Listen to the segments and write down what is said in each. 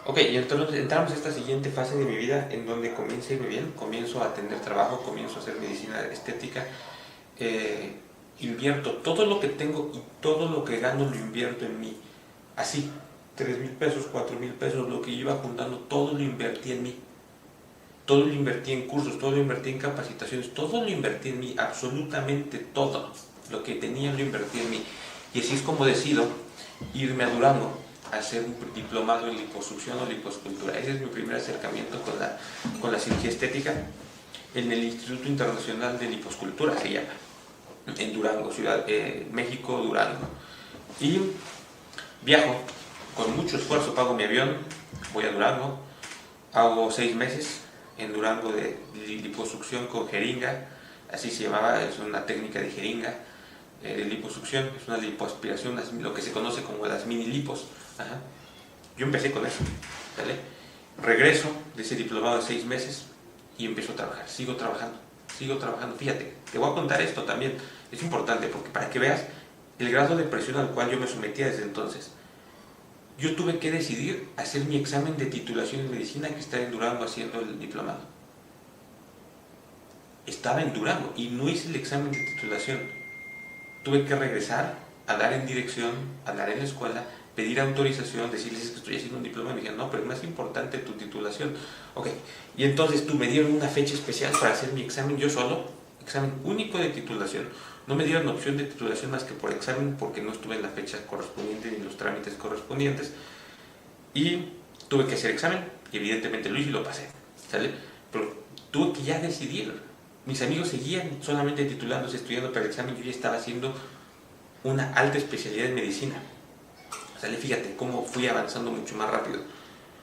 Ok, y entonces entramos a esta siguiente fase de mi vida en donde comienza a irme bien, comienzo a tener trabajo, comienzo a hacer medicina estética, eh, invierto todo lo que tengo y todo lo que gano lo invierto en mí. Así, 3,000 pesos, 4,000 pesos, lo que iba juntando, todo lo invertí en mí. Todo lo invertí en cursos, todo lo invertí en capacitaciones, todo lo invertí en mí, absolutamente todo. Lo que tenía lo invertí en mí. Y así es como decido irme a Durango a hacer un diplomado en liposucción o liposcultura. Ese es mi primer acercamiento con la cirugía estética en el Instituto Internacional de Liposcultura, se llama, en Durango, Ciudad México, Durango. Y viajo con mucho esfuerzo, pago mi avión, voy a Durango, hago 6 meses en Durango de liposucción con jeringa, así se llamaba, es una técnica de jeringa, de liposucción, es una lipoaspiración, lo que se conoce como las mini lipos. Ajá. Yo empecé con eso, ¿vale? Regreso de ese diplomado de 6 meses y empiezo a trabajar, sigo trabajando. Fíjate, te voy a contar esto también, es importante porque para que veas el grado de presión al cual yo me sometía desde entonces. Yo tuve que decidir hacer mi examen de titulación en medicina que estaba en Durango haciendo el diplomado. Estaba en Durango y no hice el examen de titulación. Tuve que regresar a dar en dirección, a dar en la escuela, pedir autorización, decirles que estoy haciendo un diploma. Y me dijeron, no, pero es más importante tu titulación. Ok, y entonces me dieron una fecha especial para hacer mi examen yo solo, examen único de titulación. No me dieron opción de titulación más que por examen porque no estuve en la fecha correspondiente ni los trámites correspondientes. Y tuve que hacer examen y evidentemente lo hice y lo pasé, ¿sale? Pero tuve que ya decidir. Mis amigos seguían solamente titulándose, estudiando para el examen. Yo ya estaba haciendo una alta especialidad en medicina, ¿sale? Fíjate cómo fui avanzando mucho más rápido.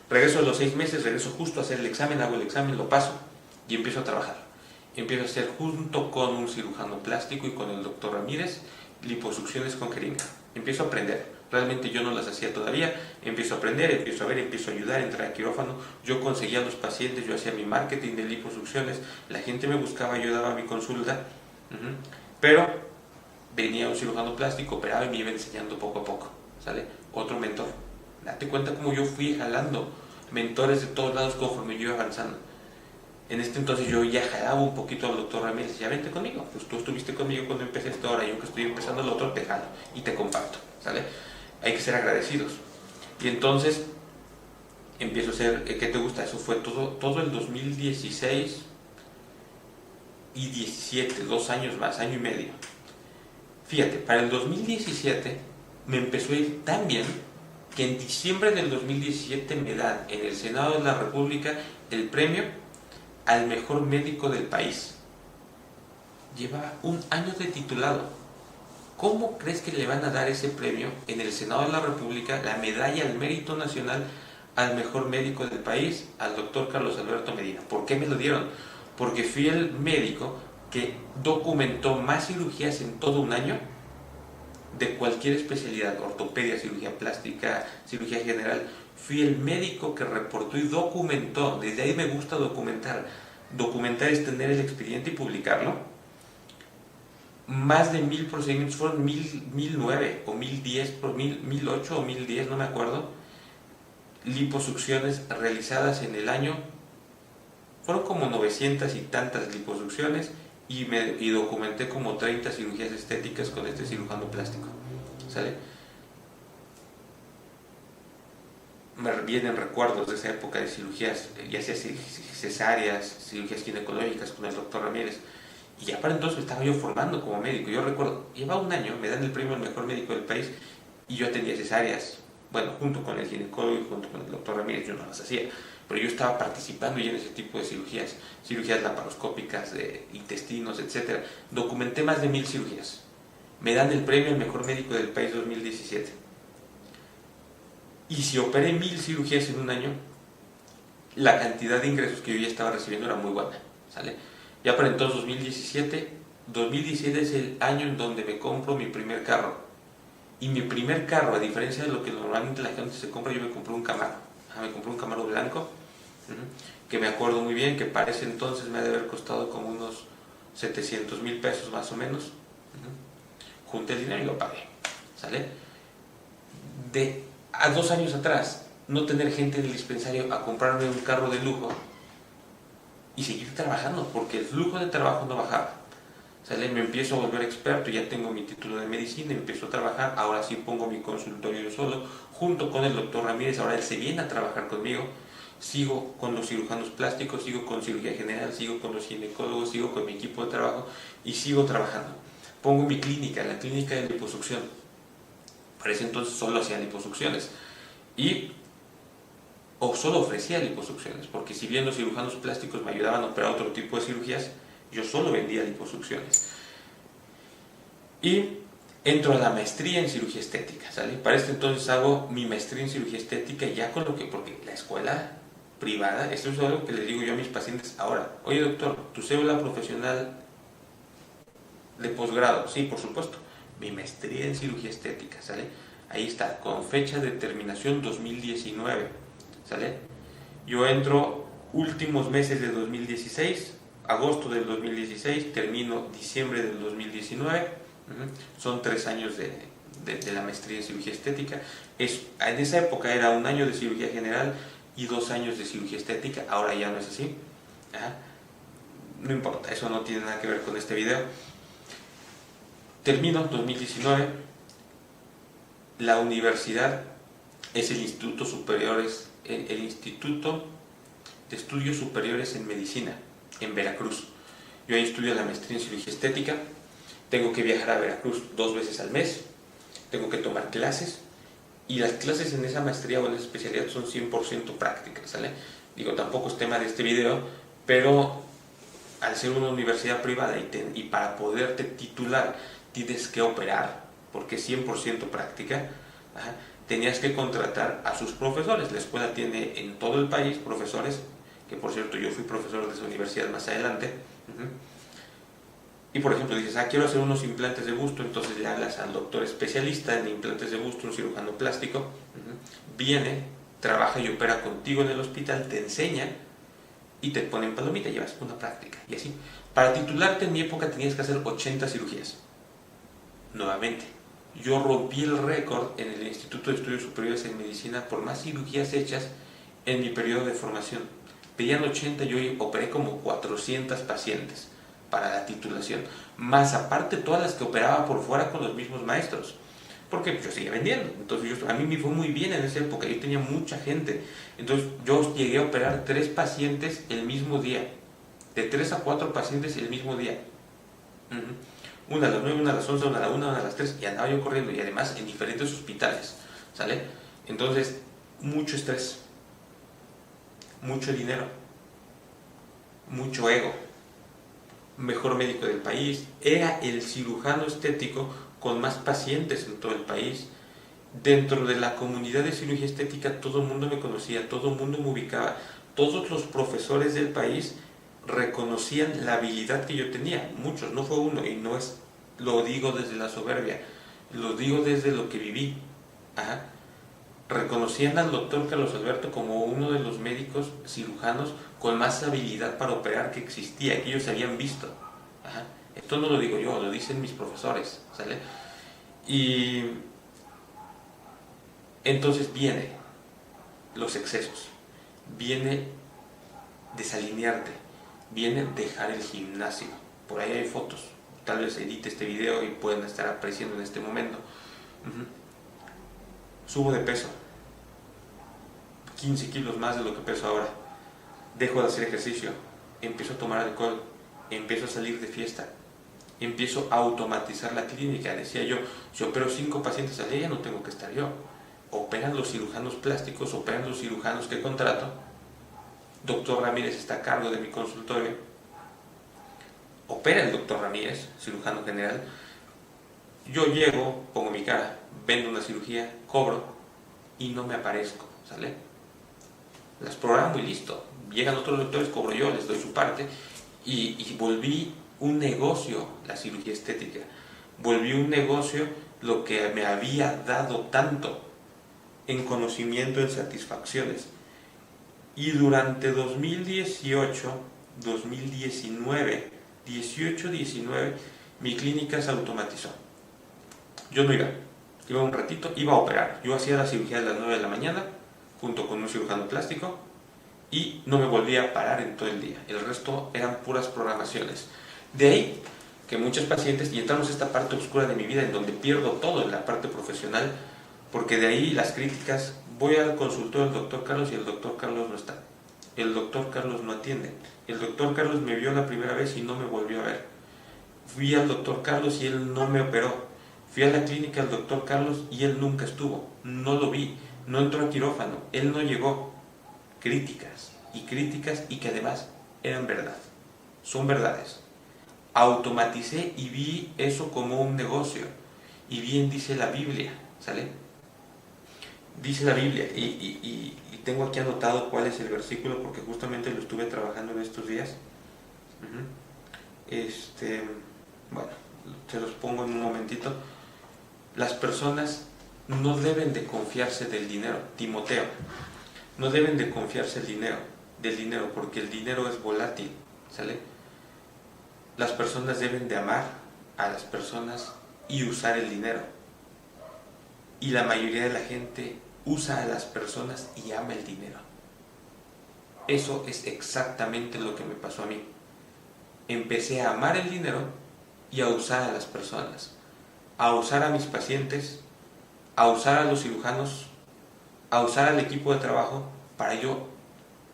Regreso a los 6 meses, regreso justo a hacer el examen, hago el examen, lo paso y empiezo a trabajar. Empiezo a hacer junto con un cirujano plástico y con el doctor Ramírez liposucciones con jeringa. Empiezo a aprender. Realmente yo no las hacía todavía. Empiezo a aprender, empiezo a ver, empiezo a ayudar, entrar a quirófano. Yo conseguía a los pacientes, yo hacía mi marketing de liposucciones. La gente me buscaba, yo daba mi consulta. Pero venía un cirujano plástico, operaba y me iba enseñando poco a poco, ¿sale? Otro mentor. Date cuenta cómo yo fui jalando mentores de todos lados conforme yo iba avanzando. En este entonces yo ya jalaba un poquito al doctor Ramírez, ya vente conmigo, pues tú estuviste conmigo cuando empecé esto, ahora yo que estoy empezando el otro, te jalo y te comparto, ¿sale? Hay que ser agradecidos. Y entonces empiezo a hacer, ¿qué te gusta? Eso fue todo el 2016 y 17, 2 años más, año y medio. Fíjate, para el 2017 me empezó a ir tan bien que en diciembre del 2017 me dan en el Senado de la República el premio al mejor médico del país. Llevaba un año de titulado. ¿Cómo crees que le van a dar ese premio en el Senado de la República, la medalla al mérito nacional al mejor médico del país, al doctor Carlos Alberto Medina? ¿Por qué me lo dieron? Porque fui el médico que documentó más cirugías en todo un año de cualquier especialidad, ortopedia, cirugía plástica, cirugía general. Fui el médico que reportó y documentó. Desde ahí me gusta documentar. Documentar es tener el expediente y publicarlo. Más de 1,000 procedimientos, fueron 1,009 o 1,010, 1,008 o 1,010, no me acuerdo. Liposucciones realizadas en el año. Fueron como 900 y tantas liposucciones y documenté como 30 cirugías estéticas con este cirujano plástico, ¿sale? Me vienen recuerdos de esa época de cirugías, ya sea cesáreas, cirugías ginecológicas con el doctor Ramírez. Y ya para entonces me estaba yo formando como médico. Yo recuerdo, lleva un año, me dan el premio al mejor médico del país y yo atendía cesáreas. Bueno, junto con el ginecólogo y junto con el doctor Ramírez, yo no las hacía. Pero yo estaba participando ya en ese tipo de cirugías, cirugías laparoscópicas, de intestinos, etc. Documenté más de 1,000 cirugías. Me dan el premio al mejor médico del país 2017. Y si operé 1,000 cirugías en un año, la cantidad de ingresos que yo ya estaba recibiendo era muy buena, ¿sale? Ya para entonces 2017 es el año en donde me compro mi primer carro. Y mi primer carro, a diferencia de lo que normalmente la gente se compra, yo me compré un Camaro. Me compré un Camaro blanco, que me acuerdo muy bien que para ese entonces me ha de haber costado como unos 700,000 pesos más o menos. Junté el dinero y lo pagué, ¿sale? A 2 años atrás, no tener gente en el dispensario a comprarme un carro de lujo y seguir trabajando, porque el flujo de trabajo no bajaba. ¿Sale? Me empiezo a volver experto, ya tengo mi título de medicina, empiezo a trabajar, ahora sí pongo mi consultorio yo solo, junto con el doctor Ramírez, ahora él se viene a trabajar conmigo, sigo con los cirujanos plásticos, sigo con cirugía general, sigo con los ginecólogos, sigo con mi equipo de trabajo y sigo trabajando. Pongo mi clínica, la clínica de liposucción. Para ese entonces solo hacía liposucciones o solo ofrecía liposucciones, porque si bien los cirujanos plásticos me ayudaban a operar otro tipo de cirugías, yo solo vendía liposucciones. Y entro a la maestría en cirugía estética, ¿sale? Para este entonces hago mi maestría en cirugía estética ya con lo que, porque la escuela privada, esto es algo que les digo yo a mis pacientes ahora. Oye doctor, ¿tu cédula profesional de posgrado? Sí, por supuesto. Mi maestría en cirugía estética, ¿sale? Ahí está, con fecha de terminación 2019, ¿sale? Yo entro últimos meses de 2016, agosto del 2016, termino diciembre del 2019, son 3 años de la maestría en cirugía estética. En esa época era 1 año de cirugía general y 2 años de cirugía estética, ahora ya no es así. No importa, eso no tiene nada que ver con este video. Termino 2019, la universidad es el Instituto de Estudios Superiores en Medicina, en Veracruz. Yo ahí estudio la maestría en cirugía estética, tengo que viajar a Veracruz 2 veces al mes, tengo que tomar clases, y las clases en esa maestría o en esa especialidad son 100% prácticas, ¿sale? Digo, tampoco es tema de este video, pero al ser una universidad privada y para poderte titular tienes que operar, porque es 100% práctica, tenías que contratar a sus profesores. La escuela tiene en todo el país profesores, que por cierto yo fui profesor de esa universidad más adelante, y por ejemplo dices, quiero hacer unos implantes de busto, entonces le hablas al doctor especialista en implantes de busto, un cirujano plástico, viene, trabaja y opera contigo en el hospital, te enseña y te pone en palomita, llevas una práctica y así. Para titularte en mi época tenías que hacer 80 cirugías. Nuevamente, yo rompí el récord en el Instituto de Estudios Superiores en Medicina por más cirugías hechas en mi periodo de formación. Pedían 80, yo operé como 400 pacientes para la titulación, más aparte todas las que operaba por fuera con los mismos maestros, porque yo seguía vendiendo. Entonces a mí me fue muy bien en esa época, yo tenía mucha gente, entonces yo llegué a operar 3 pacientes el mismo día, de 3 a 4 pacientes el mismo día. Una a las 9, una a las 11, una a la 1, una a las 3, y andaba yo corriendo, y además en diferentes hospitales, ¿sale? Entonces, mucho estrés, mucho dinero, mucho ego, mejor médico del país, era el cirujano estético con más pacientes en todo el país. Dentro de la comunidad de cirugía estética todo el mundo me conocía, todo el mundo me ubicaba, todos los profesores del país reconocían la habilidad que yo tenía, muchos, no fue uno, y no es, lo digo desde la soberbia, lo digo desde lo que viví. Reconocían al doctor Carlos Alberto como uno de los médicos cirujanos con más habilidad para operar que existía, que ellos habían visto. Esto no lo digo yo, lo dicen mis profesores, ¿sale? Y entonces viene los excesos, viene desalinearte, viene dejar el gimnasio. Por ahí hay fotos, tal vez edite este video y pueden estar apreciando en este momento. Subo de peso, 15 kilos más de lo que peso ahora, dejo de hacer ejercicio, empiezo a tomar alcohol, empiezo a salir de fiesta, empiezo a automatizar la clínica. Decía yo, si opero 5 pacientes al día ya no tengo que estar yo, operan los cirujanos plásticos, operan los cirujanos que contrato, doctor Ramírez está a cargo de mi consultorio, opera el doctor Ramírez, cirujano general, yo llego, pongo mi cara, vendo una cirugía, cobro y no me aparezco, ¿sale? Las programo y listo. Llegan otros doctores, cobro yo, les doy su parte y volví un negocio la cirugía estética. Volví un negocio lo que me había dado tanto en conocimiento, en satisfacciones. Y durante 2018, 2019, 18-19, mi clínica se automatizó. Yo no iba un ratito, iba a operar. Yo hacía la cirugía a las 9 de la mañana, junto con un cirujano plástico, y no me volví a parar en todo el día. El resto eran puras programaciones. De ahí que muchos pacientes, y entramos a esta parte oscura de mi vida en donde pierdo todo en la parte profesional, porque de ahí las críticas, voy al consultorio del doctor Carlos y el doctor Carlos no está. El doctor Carlos no atiende. El doctor Carlos me vio la primera vez y no me volvió a ver. Fui al doctor Carlos y él no me operó. Fui a la clínica del doctor Carlos y él nunca estuvo. No lo vi. No entró a quirófano. Él no llegó. Críticas y que además eran verdad. Son verdades. Automaticé y vi eso como un negocio. Y bien dice la Biblia, ¿sale? Dice la Biblia, y tengo aquí anotado cuál es el versículo porque justamente lo estuve trabajando en estos días. Bueno, se los pongo en un momentito. Las personas no deben de confiarse del dinero. Timoteo, no deben de confiarse del dinero porque el dinero es volátil, ¿sale? Las personas deben de amar a las personas y usar el dinero. Y la mayoría de la gente usa a las personas y ama el dinero. Eso es exactamente lo que me pasó a mí. Empecé a amar el dinero y a usar a las personas, a usar a mis pacientes, a usar a los cirujanos, a usar al equipo de trabajo para yo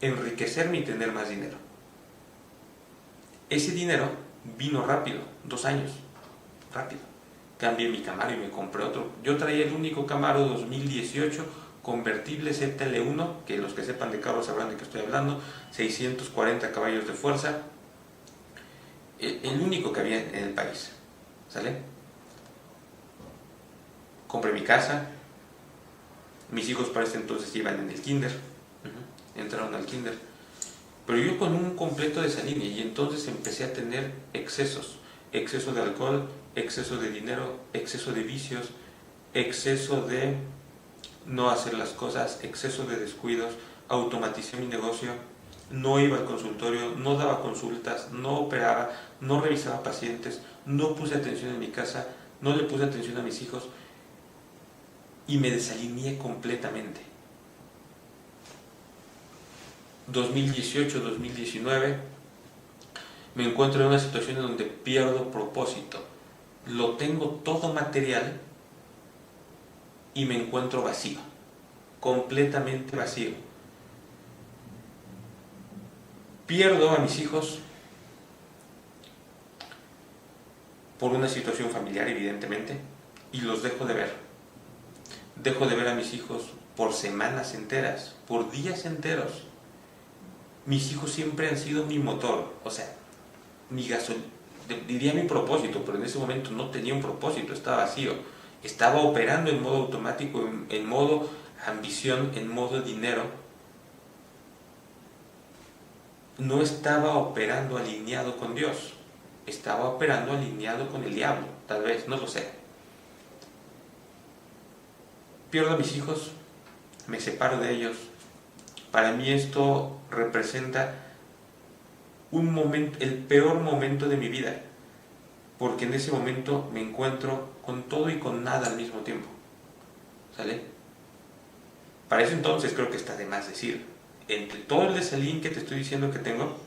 enriquecerme y tener más dinero. Ese dinero vino rápido, 2 años, rápido. Cambié mi Camaro y me compré otro. Yo traía el único Camaro 2018 convertible ZL1, que los que sepan de carros sabrán de qué estoy hablando, 640 caballos de fuerza, el único que había en el país, ¿sale? Compré mi casa, mis hijos para ese entonces iban en el kinder, entraron al kinder, pero yo con un completo desalineo y entonces empecé a tener excesos, exceso de alcohol, exceso de dinero, exceso de vicios, exceso de no hacer las cosas, exceso de descuidos, automaticé mi negocio, no iba al consultorio, no daba consultas, no operaba, no revisaba pacientes, no puse atención en mi casa, no le puse atención a mis hijos y me desalineé completamente. 2018-2019 me encuentro en una situación en donde pierdo propósito. Lo tengo todo material y me encuentro vacío, completamente vacío. Pierdo a mis hijos por una situación familiar, evidentemente, y los dejo de ver. Dejo de ver a mis hijos por semanas enteras, por días enteros. Mis hijos siempre han sido mi motor, o sea, mi gasolina, diría mi propósito, pero en ese momento no tenía un propósito, estaba vacío. Estaba operando en modo automático, en modo ambición, en modo dinero. No estaba operando alineado con Dios, estaba operando alineado con el diablo, tal vez, no lo sé. Pierdo a mis hijos, me separo de ellos. Para mí esto representa un momento, el peor momento de mi vida, porque en ese momento me encuentro con todo y con nada al mismo tiempo, ¿sale? Para ese entonces creo que está de más decir, entre todo el desalín que te estoy diciendo que tengo,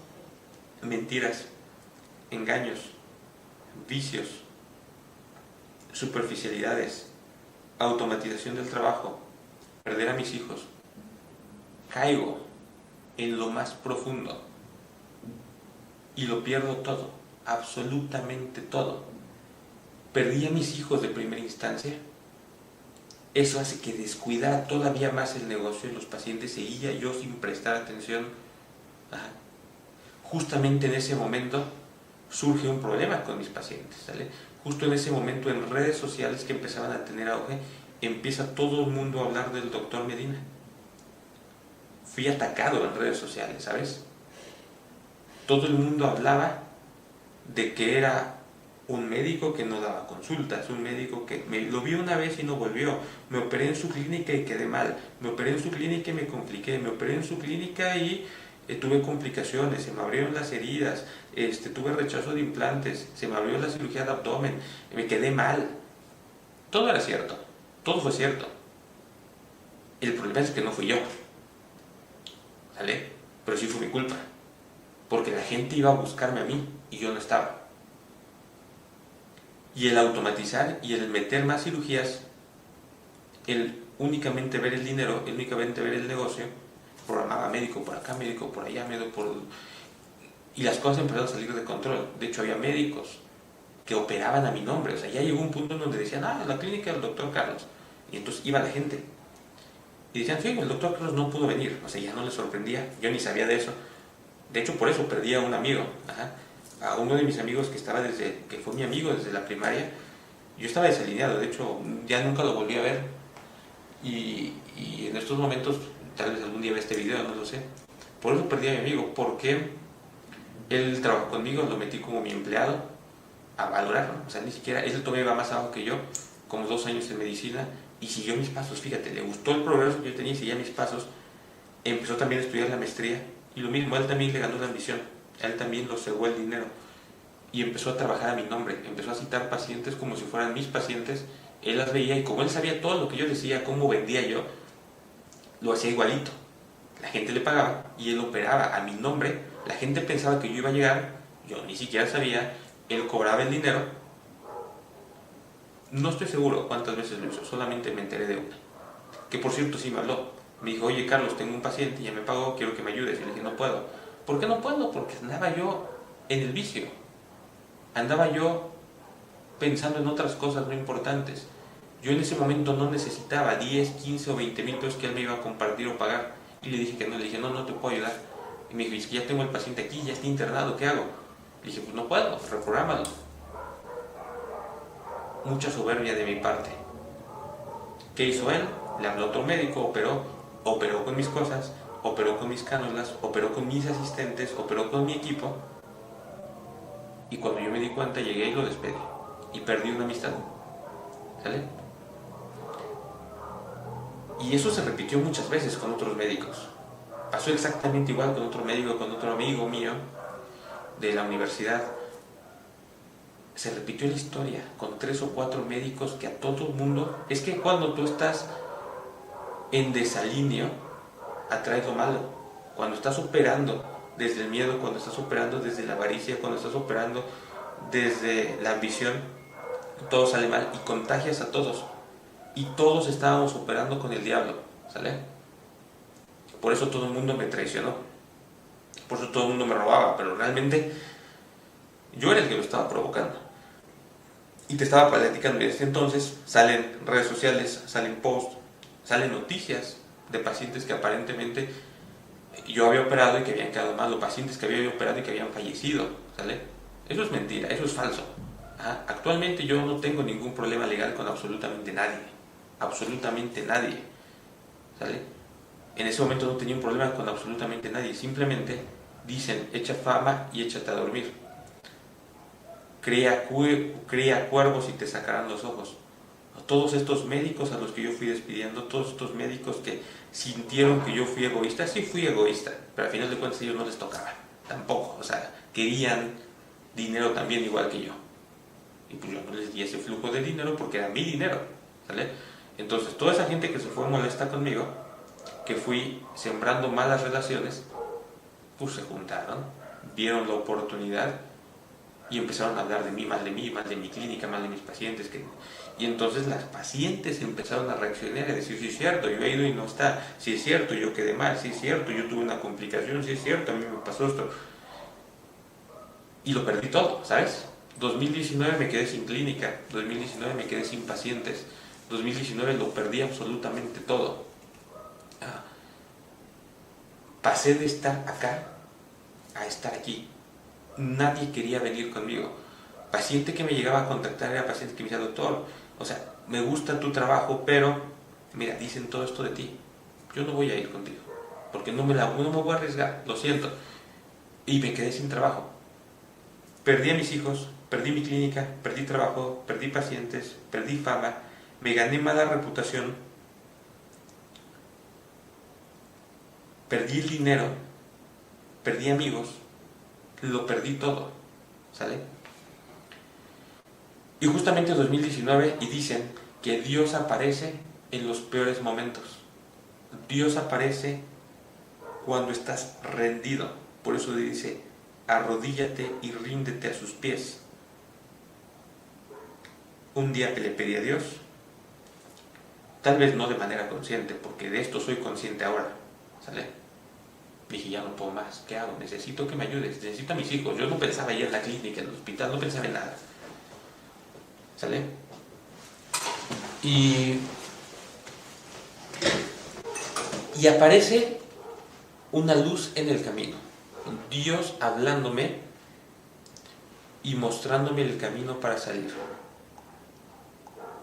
mentiras, engaños, vicios, superficialidades, automatización del trabajo, perder a mis hijos, caigo en lo más profundo y lo pierdo todo, absolutamente todo. Perdí a mis hijos de primera instancia. Eso hace que descuidara todavía más el negocio y los pacientes, seguía yo sin prestar atención. Justamente en ese momento surge un problema con mis pacientes, ¿sale? Justo en ese momento en redes sociales que empezaban a tener auge, empieza todo el mundo a hablar del doctor Medina. Fui atacado en redes sociales, ¿sabes? Todo el mundo hablaba de que era un médico que no daba consultas, un médico que lo vi una vez y no volvió, me operé en su clínica y quedé mal, me operé en su clínica y me compliqué, me operé en su clínica y tuve complicaciones, se me abrieron las heridas, tuve rechazo de implantes, se me abrió la cirugía de abdomen, me quedé mal. Todo era cierto, todo fue cierto. El problema es que no fui yo, ¿vale? Pero sí fue mi culpa, porque la gente iba a buscarme a mí y yo no estaba. Y el automatizar y el meter más cirugías, el únicamente ver el dinero, el únicamente ver el negocio, programaba médico por acá, médico por allá, médico por... Y las cosas empezaron a salir de control. De hecho, había médicos que operaban a mi nombre. O sea, ya llegó un punto en donde decían, la clínica del doctor Carlos. Y entonces iba la gente. Y decían, sí, el doctor Carlos no pudo venir. O sea, ya no les sorprendía. Yo ni sabía de eso. De hecho, por eso perdí a un amigo. A uno de mis amigos que fue mi amigo desde la primaria. Yo estaba desalineado. De hecho, ya nunca lo volví a ver. Y en estos momentos, tal vez algún día vea este video, no lo sé. Por eso perdí a mi amigo. Porque él trabajó conmigo, lo metí como mi empleado a valorarlo. O sea, ni siquiera, él todavía iba más abajo que yo, como 2 años en medicina, y siguió mis pasos. Fíjate, le gustó el progreso que yo tenía y seguía mis pasos. Empezó también a estudiar la maestría, y lo mismo, él también le ganó la ambición, él también lo cegó el dinero, y empezó a trabajar a mi nombre, empezó a citar pacientes como si fueran mis pacientes. Él las veía, y como él sabía todo lo que yo decía, cómo vendía yo, lo hacía igualito. La gente le pagaba, y él operaba a mi nombre. La gente pensaba que yo iba a llegar, yo ni siquiera sabía, él cobraba el dinero. No estoy seguro cuántas veces lo hizo, solamente me enteré de una. Que por cierto sí me habló. Me dijo, oye Carlos, tengo un paciente, ya me pagó, quiero que me ayudes. Y le dije, no puedo. ¿Por qué no puedo? Porque andaba yo en el vicio. Andaba yo pensando en otras cosas no importantes. Yo en ese momento no necesitaba 10, 15 o 20 mil pesos que él me iba a compartir o pagar. Y le dije que no, le dije, no, no te puedo ayudar. Y me dijo, es que ya tengo el paciente aquí, ya está internado, ¿qué hago? Le dije, pues no puedo, reprográmalo. Mucha soberbia de mi parte. ¿Qué hizo él? Le habló a otro médico, operó con mis cosas, operó con mis cánulas, operó con mis asistentes, operó con mi equipo. Y cuando yo me di cuenta, llegué y lo despedí. Y perdí una amistad. ¿Sale? Y eso se repitió muchas veces con otros médicos. Pasó exactamente igual con otro médico, con otro amigo mío de la universidad. Se repitió la historia con 3 o 4 médicos que a todo el mundo... Es que cuando tú estás en desalineo, atraes lo malo. Cuando estás operando desde el miedo, cuando estás operando desde la avaricia, cuando estás operando desde la ambición, todo sale mal y contagias a todos. Y todos estábamos operando con el diablo, ¿sale? Por eso todo el mundo me traicionó. Por eso todo el mundo me robaba, pero realmente yo era el que lo estaba provocando. Y te estaba platicando, y desde entonces salen redes sociales, salen posts, salen noticias de pacientes que aparentemente yo había operado y que habían quedado mal, o pacientes que había operado y que habían fallecido, ¿sale? Eso es mentira, eso es falso. Actualmente yo no tengo ningún problema legal con absolutamente nadie, ¿sale? En ese momento no tenía un problema con absolutamente nadie, simplemente dicen, echa fama y échate a dormir. Cría cuervos y te sacarán los ojos. Todos estos médicos a los que yo fui despidiendo, todos estos médicos que sintieron que yo fui egoísta, sí fui egoísta, pero al final de cuentas a ellos no les tocaba, tampoco, o sea, querían dinero también igual que yo. Y pues yo no les di ese flujo de dinero porque era mi dinero, ¿sale? Entonces toda esa gente que se fue molesta conmigo, que fui sembrando malas relaciones, pues se juntaron, vieron la oportunidad y empezaron a hablar de mí, mal de mi clínica, mal de mis pacientes. Y entonces las pacientes empezaron a reaccionar y a decir, sí es cierto, yo he ido y no está, sí es cierto, yo quedé mal, sí es cierto, yo tuve una complicación, sí es cierto, a mí me pasó esto. Y lo perdí todo, ¿sabes? 2019 me quedé sin clínica, 2019 me quedé sin pacientes, 2019 lo perdí absolutamente todo. Pasé de estar acá a estar aquí. Nadie quería venir conmigo. Paciente que me llegaba a contactar era paciente que me decía, doctor, o sea, me gusta tu trabajo, pero mira, dicen todo esto de ti, yo no voy a ir contigo, porque no me voy a arriesgar, lo siento. Y me quedé sin trabajo. Perdí a mis hijos, perdí mi clínica, perdí trabajo, perdí pacientes, perdí fama, me gané mala reputación, perdí el dinero, perdí amigos, lo perdí todo, ¿sale? Y justamente en 2019, y dicen que Dios aparece en los peores momentos. Dios aparece cuando estás rendido. Por eso dice, arrodíllate y ríndete a sus pies. Un día que le pedí a Dios, tal vez no de manera consciente, porque de esto soy consciente ahora, ¿sale? Dije, ya no puedo más, ¿qué hago? Necesito que me ayudes, necesito a mis hijos. Yo no pensaba ir a la clínica, en el hospital, no pensaba en nada, ¿sale? Y aparece una luz en el camino, Dios hablándome y mostrándome el camino para salir.